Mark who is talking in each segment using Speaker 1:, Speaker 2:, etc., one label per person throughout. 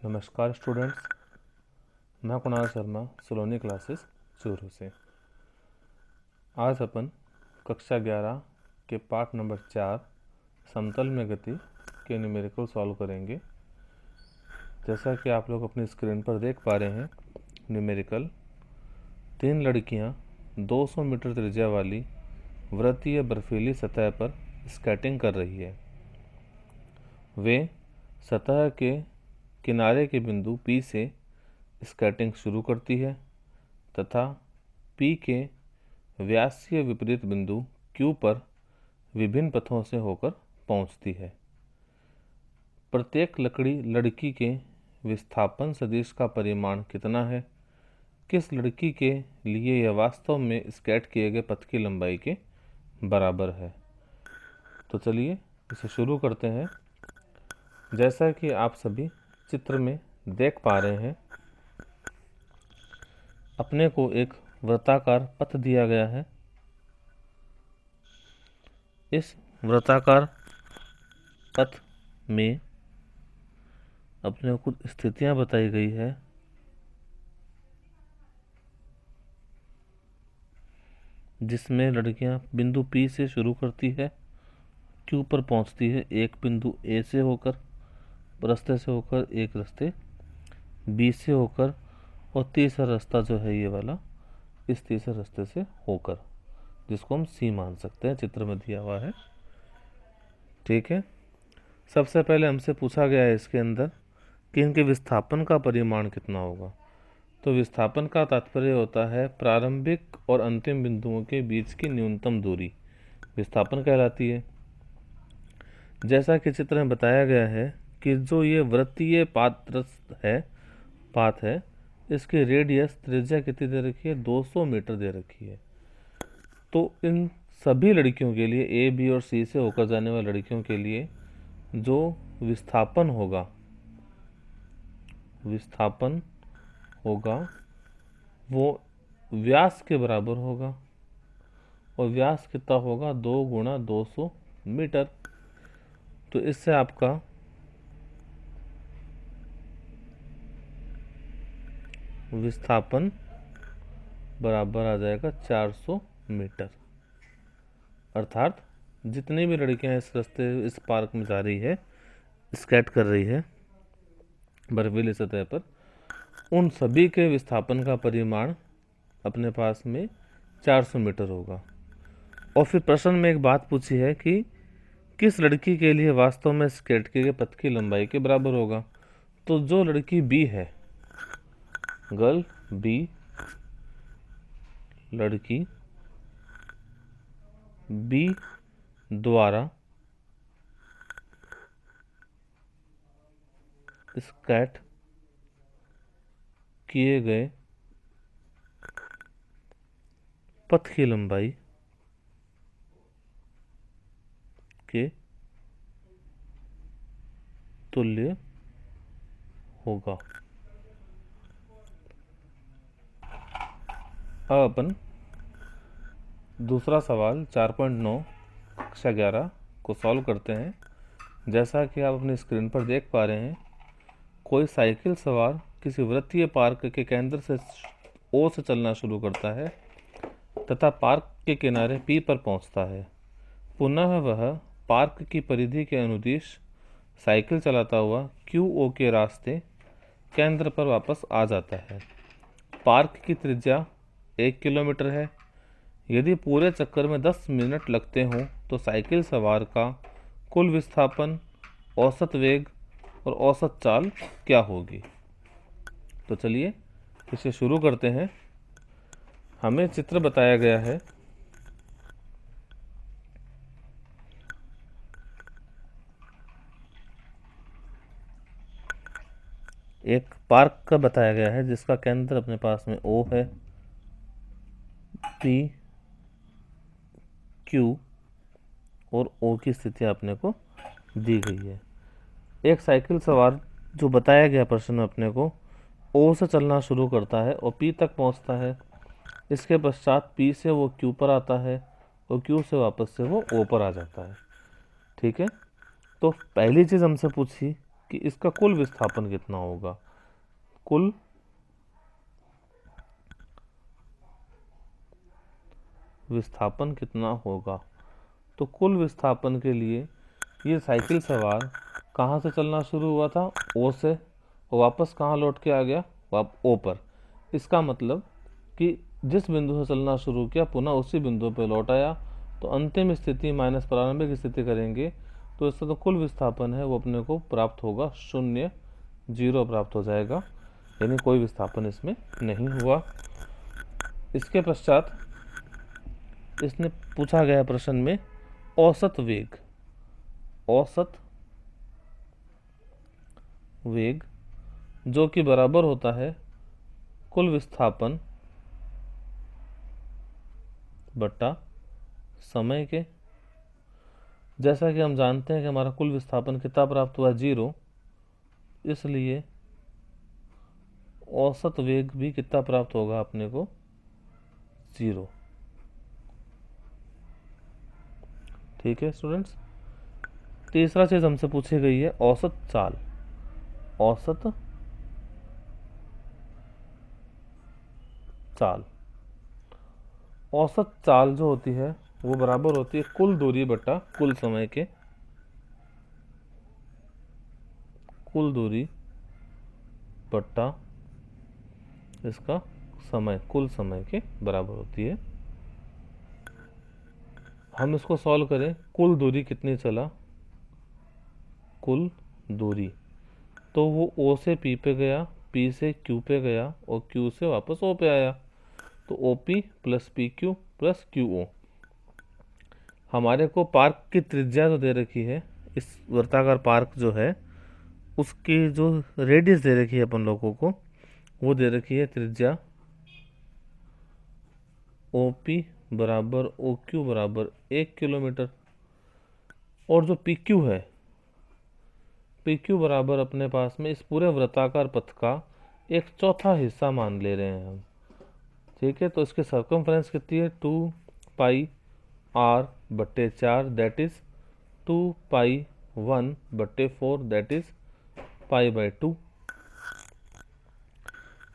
Speaker 1: नमस्कार स्टूडेंट्स, मैं कुणाल शर्मा सलोनी क्लासेस चूरू से। आज अपन कक्षा 11 के पाठ नंबर 4 समतल में गति के न्यूमेरिकल सॉल्व करेंगे। जैसा कि आप लोग अपनी स्क्रीन पर देख पा रहे हैं, न्यूमेरिकल 3 लड़कियां 200 मीटर त्रिज्या वाली वृत्तीय बर्फीली सतह पर स्केटिंग कर रही है। वे सतह के किनारे के बिंदु P से स्केटिंग शुरू करती है तथा P के व्यासीय विपरीत बिंदु Q पर विभिन्न पथों से होकर पहुंचती है। प्रत्येक लड़की के विस्थापन सदिश का परिमाण कितना है? किस लड़की के लिए यह वास्तव में स्केट किए गए पथ की लंबाई के बराबर है? तो चलिए इसे शुरू करते हैं। जैसा कि आप सभी चित्र में देख पा रहे हैं, अपने को एक वृत्ताकार पथ दिया गया है। इस वृत्ताकार पथ में अपने को कुछ स्थितियां बताई गई है। जिसमें लड़कियां बिंदु P से शुरू करती है, Q पर पहुंचती है, एक बिंदु A से होकर, रास्ते से होकर, एक रास्ते B से होकर, और तीसरा रास्ता जो है ये वाला इस तीसरे रास्ते से होकर, जिसको हम C मान सकते हैं, चित्र में दिया हुआ है। ठीक है। सबसे पहले हमसे पूछा गया है इसके अंदर कि इनके विस्थापन का परिमाण कितना होगा। तो विस्थापन का तात्पर्य होता है प्रारंभिक और अंतिम बिंदुओं के बीच की न्यूनतम दूरी विस्थापन कहलाती है। जैसा कि चित्र में बताया गया है कि जो ये वृत्तीय पाथ है, इसकी रेडियस त्रिज्या कितनी दे रखी है? 200 मीटर दे रखी है। तो इन सभी लड़कियों के लिए, A, B और C से होकर जाने वाली लड़कियों के लिए जो विस्थापन होगा वो व्यास के बराबर होगा। और व्यास कितना होगा? 2 गुणा 200 मीटर। तो इससे आपका विस्थापन बराबर आ जाएगा 400 मीटर। अर्थात जितनी भी लड़कियां इस पार्क में जा रही है, स्केट कर रही है बर्फीली सतह पर, उन सभी के विस्थापन का परिमाण अपने पास में 400 मीटर होगा। और फिर प्रश्न में एक बात पूछी है कि किस लड़की के लिए वास्तव में स्केट किए गए पथ की लंबाई के बराबर होगा। तो जो लड़की B है, गर्ल B, लड़की B द्वारा स्केट किए गए पथ की लंबाई के तुल्य होगा। अब अपन दूसरा सवाल 4.9 कक्षा 11 को सॉल्व करते हैं। जैसा कि आप अपनी स्क्रीन पर देख पा रहे हैं, कोई साइकिल सवार किसी वृत्तीय पार्क के केंद्र से O से चलना शुरू करता है तथा पार्क के किनारे P पर पहुंचता है। पुनः वह पार्क की परिधि के अनुदिश साइकिल चलाता हुआ QO के रास्ते केंद्र पर वापस आ जाता है। पार्क की त्रिज्या 1 किलोमीटर है। यदि पूरे चक्कर में 10 मिनट लगते हों तो साइकिल सवार का कुल विस्थापन, औसत वेग और औसत चाल क्या होगी? तो चलिए इसे शुरू करते हैं। हमें चित्र बताया गया है। एक पार्क का बताया गया है जिसका केंद्र अपने पास में O है, P, Q और O की स्थिति अपने को दी गई है। एक साइकिल सवार जो बताया गया प्रश्न में अपने को O से चलना शुरू करता है और P तक पहुंचता है। इसके पश्चात P से वो Q पर आता है और Q से वापस से वो O पर आ जाता है। ठीक है। तो पहली चीज़ हमसे पूछी कि इसका कुल विस्थापन कितना होगा। कुल विस्थापन कितना होगा। तो कुल विस्थापन के लिए ये साइकिल सवार कहाँ से चलना शुरू हुआ था, ओ से, और वापस कहाँ लौट के आ गया, ओ पर। इसका मतलब कि जिस बिंदु से चलना शुरू किया पुनः उसी बिंदु पर लौट आया। तो अंतिम स्थिति माइनस प्रारंभिक स्थिति करेंगे तो इसका तो कुल विस्थापन है वो अपने को प्राप्त होगा 0, 0 प्राप्त हो जाएगा, यानी कोई विस्थापन इसमें नहीं हुआ। इसके पश्चात इसने पूछा गया प्रश्न में औसत वेग। औसत वेग जो कि बराबर होता है कुल विस्थापन बटा समय के। जैसा कि हम जानते हैं कि हमारा कुल विस्थापन कितना प्राप्त हुआ, 0, इसलिए औसत वेग भी कितना प्राप्त होगा अपने को, 0। ठीक है स्टूडेंट्स। तीसरा चीज हमसे पूछी गई है औसत चाल। औसत चाल, औसत चाल जो होती है वो बराबर होती है कुल दूरी बटा कुल समय के। कुल दूरी बटा इसका समय, कुल समय के बराबर होती है। हम इसको सॉल्व करें, कुल दूरी कितनी चला, कुल दूरी, तो वो ओ से पी पे गया, पी से क्यू पे गया और क्यू से वापस ओ पे आया। तो O P plus P Q plus Q O. हमारे को पार्क की त्रिज्या जो दे रखी है, इस वर्ताकार पार्क जो है उसकी जो रेडियस दे रखी है अपन लोगों को, वो दे रखी है त्रिज्या ओ पी बराबर ओ क्यू बराबर 1 किलोमीटर। और जो पी क्यू है, पी क्यू बराबर अपने पास में इस पूरे वृत्ताकार पथ का 1/4 हिस्सा मान ले रहे हैं हम। ठीक है, तो इसकी सर्कमफ्रेंस कितनी है, 2πr/4, that is 2π1/4, that is π/2।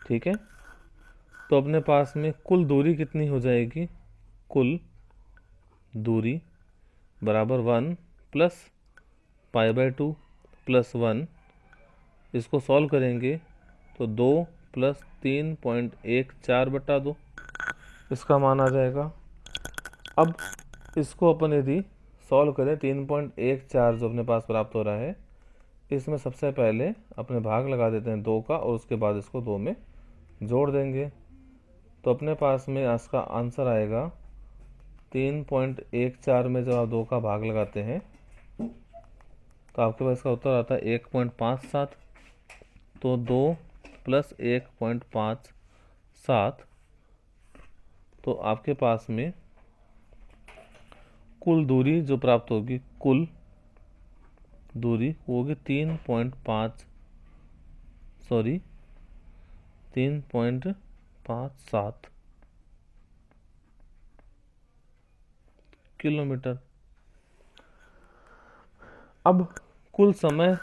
Speaker 1: ठीक है, तो अपने पास में कुल दूरी कितनी हो जाएगी, कुल दूरी बराबर 1 प्लस π/2 प्लस 1। इसको सॉल्व करेंगे तो 2 प्लस 3.14/2 इसका मान आ जाएगा। अब इसको अपन यदि सॉल्व करें, 3.14 जो अपने पास प्राप्त हो रहा है, इसमें सबसे पहले अपने भाग लगा देते हैं 2 का और उसके बाद इसको 2 में जोड़ देंगे। तो अपने पास में इसका आंसर आएगा 3.14 में जब आप 2 का भाग लगाते हैं तो आपके पास इसका उत्तर आता है 1.57। तो 2 प्लस 1.57, तो आपके पास में कुल दूरी जो प्राप्त होगी, कुल दूरी होगी 3.57 किलोमीटर। अब कुल समय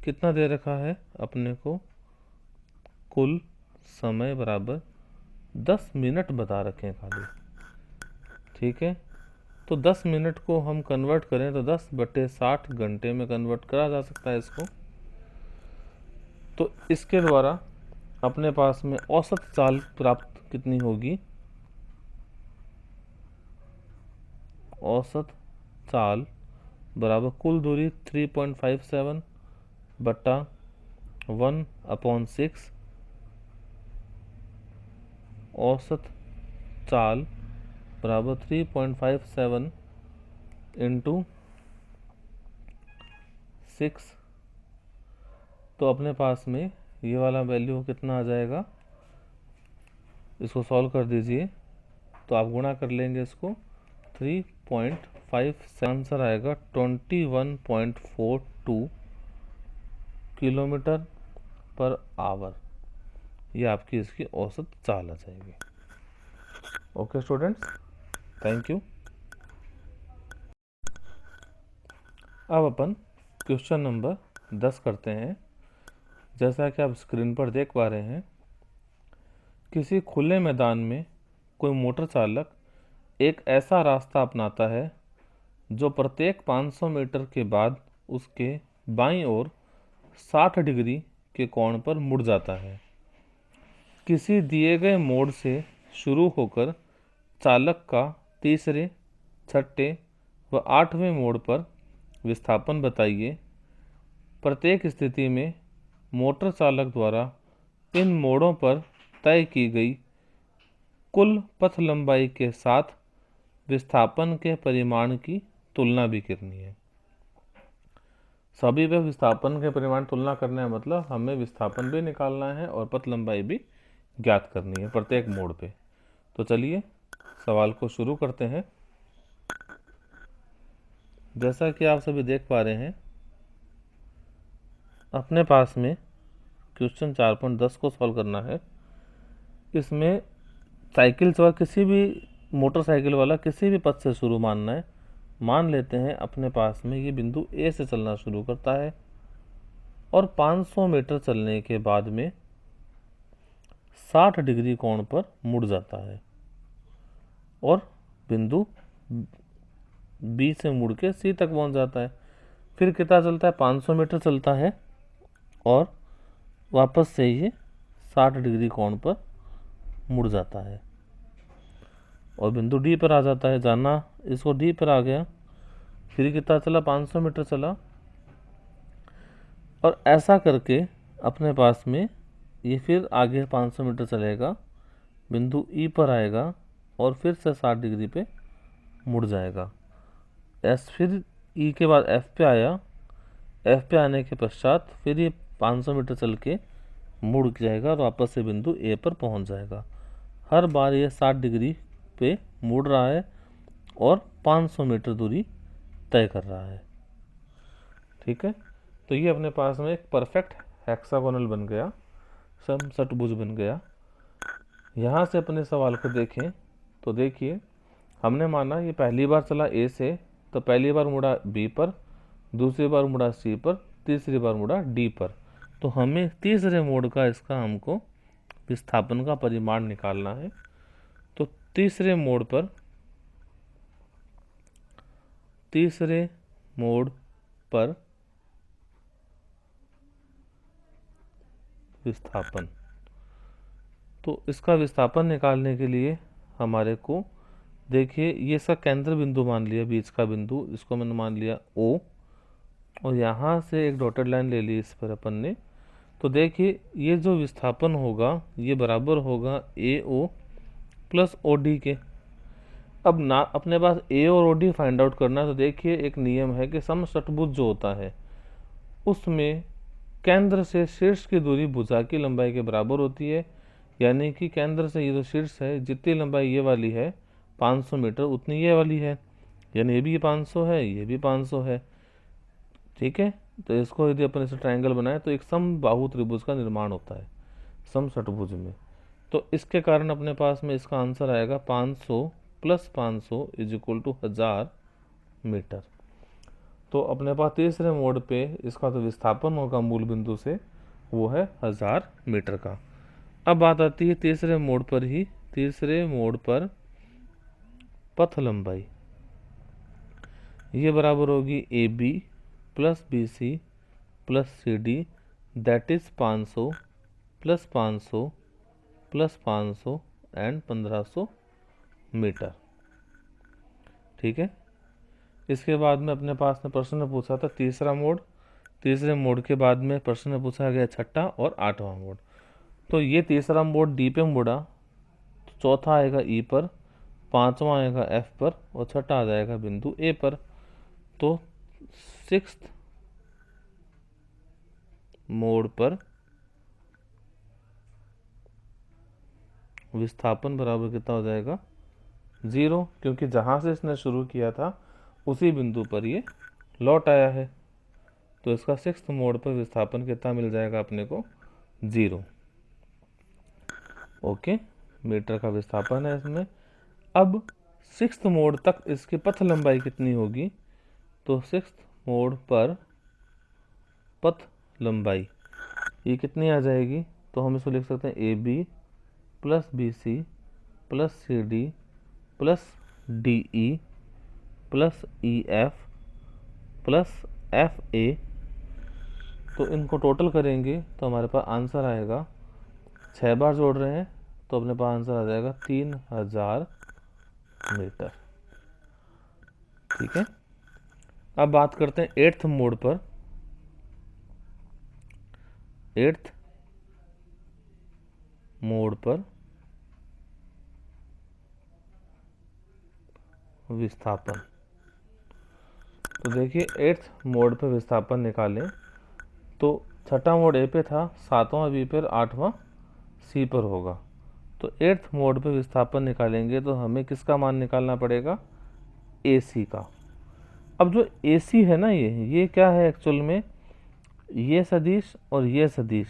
Speaker 1: कितना दे रखा है अपने को, कुल समय बराबर 10 मिनट बता रखे हैं खाली। ठीक है, तो 10 मिनट को हम कन्वर्ट करें तो 10/60 घंटे में कन्वर्ट करा जा सकता है इसको। तो इसके द्वारा अपने पास में औसत चाल प्राप्त कितनी होगी, औसत चाल बराबर कुल दूरी 3.57 बटा 1/6। औसत चाल बराबर 3.57 इंटू 6। तो अपने पास में ये वाला वैल्यू कितना आ जाएगा, इसको सॉल्व कर दीजिए तो आप गुणा कर लेंगे इसको, 3.5 आंसर आएगा 21.42 किलोमीटर पर आवर। ये आपकी इसकी औसत चाल आ जाएगी। Okay students, thank you. अब अपन क्वेश्चन नंबर 10 करते हैं। जैसा कि आप स्क्रीन पर देख पा रहे हैं, किसी खुले मैदान में कोई मोटर चालक एक ऐसा रास्ता अपनाता है जो प्रत्येक 500 मीटर के बाद उसके बाईं ओर 60 डिग्री के कोण पर मुड़ जाता है। किसी दिए गए मोड़ से शुरू होकर चालक का तीसरे, छठे व आठवें मोड़ पर विस्थापन बताइए। प्रत्येक स्थिति में मोटर चालक द्वारा इन मोड़ों पर तय की गई कुल पथ लंबाई के साथ विस्थापन के परिमाण की तुलना भी करनी है। सभी पे विस्थापन के परिमाण तुलना करना है, मतलब हमें विस्थापन भी निकालना है और पथ लंबाई भी ज्ञात करनी है प्रत्येक मोड़ पे। तो चलिए सवाल को शुरू करते हैं। जैसा कि आप सभी देख पा रहे हैं, अपने पास में क्वेश्चन 4.10 को सॉल्व करना है। इसमें साइकिल सवार किसी भी मोटरसाइकिल वाला किसी भी पथ से शुरू मानना है। मान लेते हैं अपने पास में ये बिंदु ए से चलना शुरू करता है और 500 मीटर चलने के बाद में 60 डिग्री कोण पर मुड़ जाता है और बिंदु बी से मुड़ के सी तक पहुंच जाता है। फिर कितना चलता है? 500 मीटर चलता है और वापस से ये 60 डिग्री कोण पर मुड़ जाता है और बिंदु डी पर आ जाता है। जाना इसको डी पर आ गया। फिर कितना चला? 500 मीटर चला और ऐसा करके अपने पास में ये फिर आगे 500 मीटर चलेगा, बिंदु ई पर आएगा और फिर से 60 डिग्री पे मुड़ जाएगा। एस फिर ई के बाद एफ पे आया। एफ पे आने के पश्चात फिर ये 500 मीटर चल के मुड़ जाएगा और वापस से बिंदु ए पर पहुंच जाएगा। हर बार ये 60 डिग्री पे मुड़ रहा है और 500 मीटर दूरी तय कर रहा है। ठीक है, तो ये अपने पास में एक परफेक्ट हेक्सागोनल बन गया, समषटभुज बन गया। यहाँ से अपने सवाल को देखें तो देखिए, हमने माना ये पहली बार चला ए से, तो पहली बार मुड़ा बी पर, दूसरी बार मुड़ा सी पर, तीसरी बार मुड़ा डी पर। तो हमें तीसरे मोड़ का इसका हमको विस्थापन का परिमाण निकालना है। तो तीसरे मोड़ पर विस्थापन, तो इसका विस्थापन निकालने के लिए हमारे को देखिए, ये इसका केंद्र बिंदु मान लिया, बीच का बिंदु, इसको मैंने मान लिया O और यहाँ से एक डॉटेड लाइन ले ली इस पर अपन ने। तो देखिए ये जो विस्थापन होगा ये बराबर होगा AO प्लस OD के। अब ना अपने पास A और OD फाइंड आउट करना है। तो देखिए एक नियम है कि समषटभुज जो होता है उसमें केंद्र से शीर्ष की दूरी भुजा की लंबाई के बराबर होती है। यानी कि केंद्र से ये जो शीर्ष है, जितनी लंबाई ये वाली है 500 मीटर, उतनी ये वाली है। यानी ये भी 500 है, ये भी 500 है। ठीक है, तो इसको यदि अपन इसे ट्रायंगल बनाए तो एक समबाहु त्रिभुज का निर्माण होता है समषटभुज में। तो इसके कारण अपने पास में इसका आंसर आएगा 500 plus 500 is equal to 1000 metre. तो अपने पास तीसरे मोड़ पे इसका जो विस्थापन होगा मूल बिंदु से वो है 1000 मीटर का। अब बात आती है तीसरे मोड़ पर पथ लंबाई, ये बराबर होगी AB plus BC plus CD, that is 500 plus 500 plus 500 and 1500 metre. ठीक है, इसके बाद में अपने पास में प्रश्न ने पूछा था तीसरे मोड़ के बाद में प्रश्न ने पूछा गया छठा और आठवां मोड़। तो ये तीसरा मोड़ डी पे मुड़ा, तो चौथा आएगा ई पर, पांचवा आएगा एफ पर और छठा आ जाएगा बिंदु ए पर। तो सिक्स्थ मोड़ पर विस्थापन बराबर कितना हो जाएगा? 0, क्योंकि जहां से इसने शुरू किया था उसी बिंदु पर ये लौट आया है। तो इसका सिक्स्थ मोड़ पर विस्थापन कितना मिल जाएगा अपने को? 0। ओके, मीटर का विस्थापन है इसमें। अब सिक्स्थ मोड़ तक इसकी पथ लंबाई कितनी होगी? तो सिक्स्थ मोड़ पर पथ लंबाई ये कितनी आ जाएगी, तो हम इसको लिख सकते हैं A B plus B C plus C D plus D E plus E F plus F A. तो इनको टोटल करेंगे तो हमारे पास आंसर आएगा, 6 बार जोड़ रहे हैं तो अपने पास आंसर आ जाएगा 3000 मीटर। ठीक है, अब बात करते हैं 8th मोड पर। 8th मोड पर विस्थापन। तो देखिए 8th मोड पर विस्थापन निकालें तो छठा मोड ए पे था, 7वां बी पर, 8वां सी पर होगा। तो 8th मोड पे विस्थापन निकालेंगे तो हमें किसका मान निकालना पड़ेगा, ए सी का। अब जो ए सी है ना, ये क्या है एक्चुअल में, ये सदिश और ये सदिश।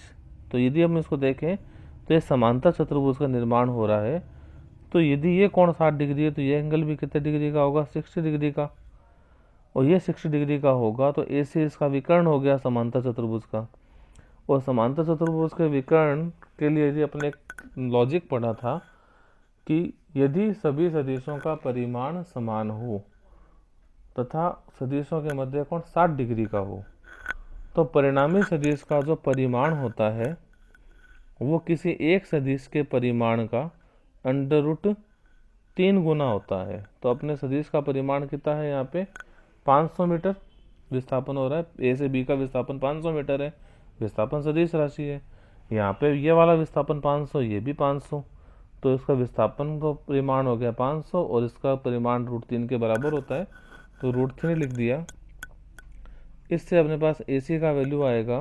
Speaker 1: तो यदि हम इसको देखें तो ये समांतर चतुर्भुज का निर्माण हो रहा है। तो यदि ये कोण 60 डिग्री है तो ये एंगल भी कितने डिग्री का होगा, 60 डिग्री का। और ये 60 डिग्री का होगा तो ए सी इसका विकर्ण हो गया समांतर चतुर्भुज का। और समांतर चतुर्भुज के विकर्ण के लिए यदि अपने लॉजिक पढ़ा था कि यदि सभी सदिशों का परिमाण समान हो तथा सदिशों के मध्य कोण 60 डिग्री का हो, तो परिणामी सदिश का जो परिमाण होता है वो किसी एक सदिश के परिमाण का √3 गुना होता है। तो अपने सदिश का परिमाण कितना है, यहाँ पे 500 मीटर विस्थापन हो रहा है। ए से बी का विस्थापन 500 मीटर है, विस्थापन सदिश राशि है। यहाँ पे ये वाला विस्थापन 500, ये भी 500, तो इसका विस्थापन का परिमाण हो गया 500 और इसका परिमाण √3 के बराबर होता है, तो √3 लिख दिया। इससे अपने पास ए सी का वैल्यू आएगा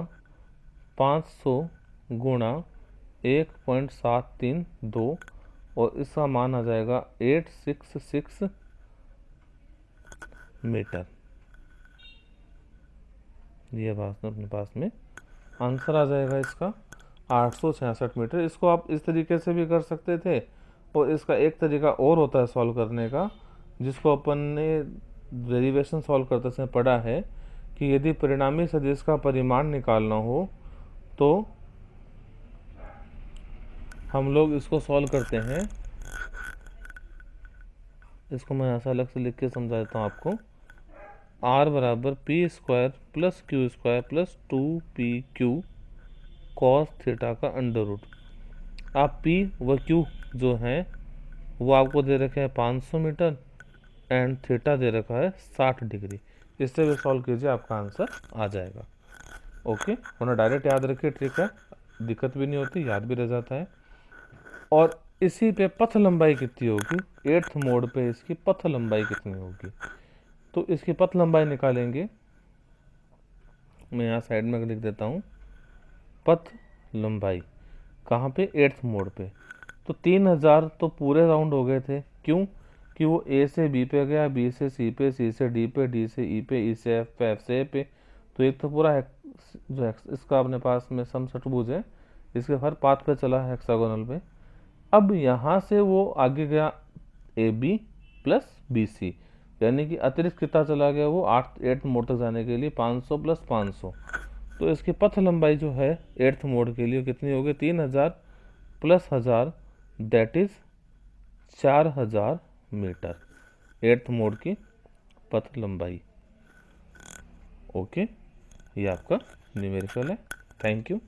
Speaker 1: 500 गुणा 1.732 और इसका मान आ जाएगा 866 मीटर। ये बात अपने पास में आंसर आ जाएगा इसका 866 मीटर। इसको आप इस तरीके से भी कर सकते थे और इसका एक तरीका और होता है सॉल्व करने का, जिसको अपन ने डेरिवेशन सॉल्व करते समय पढ़ा है कि यदि परिणामी सदिश का परिमाण निकालना हो तो हम लोग इसको सॉल्व करते हैं। इसको मैं ऐसा अलग से लिख के समझा देता हूँ आपको। r बराबर P square plus Q square plus 2pq cos theta का अंडर रूट। आप p व q जो है वो आपको दे रखे हैं 500 मीटर एंड थीटा दे रखा है 60 डिग्री। इससे भी सॉल्व कीजिए, आपका आंसर आ जाएगा। ओके, वरना डायरेक्ट याद रखिए, ट्रिक है, दिक्कत भी नहीं होती, याद भी रह जाता है। और इसी पे पथ लंबाई कितनी होगी, 8th मोड पे इसकी पथ लंबाई कितनी होगी, तो इसकी पथ लंबाई निकालेंगे। मैं यहाँ साइड में लिख देता हूँ, पथ लंबाई कहाँ पे, 8th मोड पे। तो 3000 तो पूरे राउंड हो गए थे, क्यों कि वो ए से बी पे गया, बी से सी पे, सी से डी पे, डी से ई पे, ई से एफ पे, एफ से ए पे। तो एक तो पूरा जो इसका अपने पास में समचतुर्भुज है, इसके हर पाथ पे चला है हेक्सागोनल पे। अब यहाँ से वो आगे गया A B plus B C, यानी कि अतिरिक्त कितना चला गया वो 8th मोड तक जाने के लिए 500 प्लस 500। तो इसकी पथ लंबाई जो है 8th मोड के लिए कितनी होगी, 3000 plus 1000 that is 4000 metre 8th mode की पथ लंबाई। ओके, ये आपका न्यूमेरिकल है। Thank you.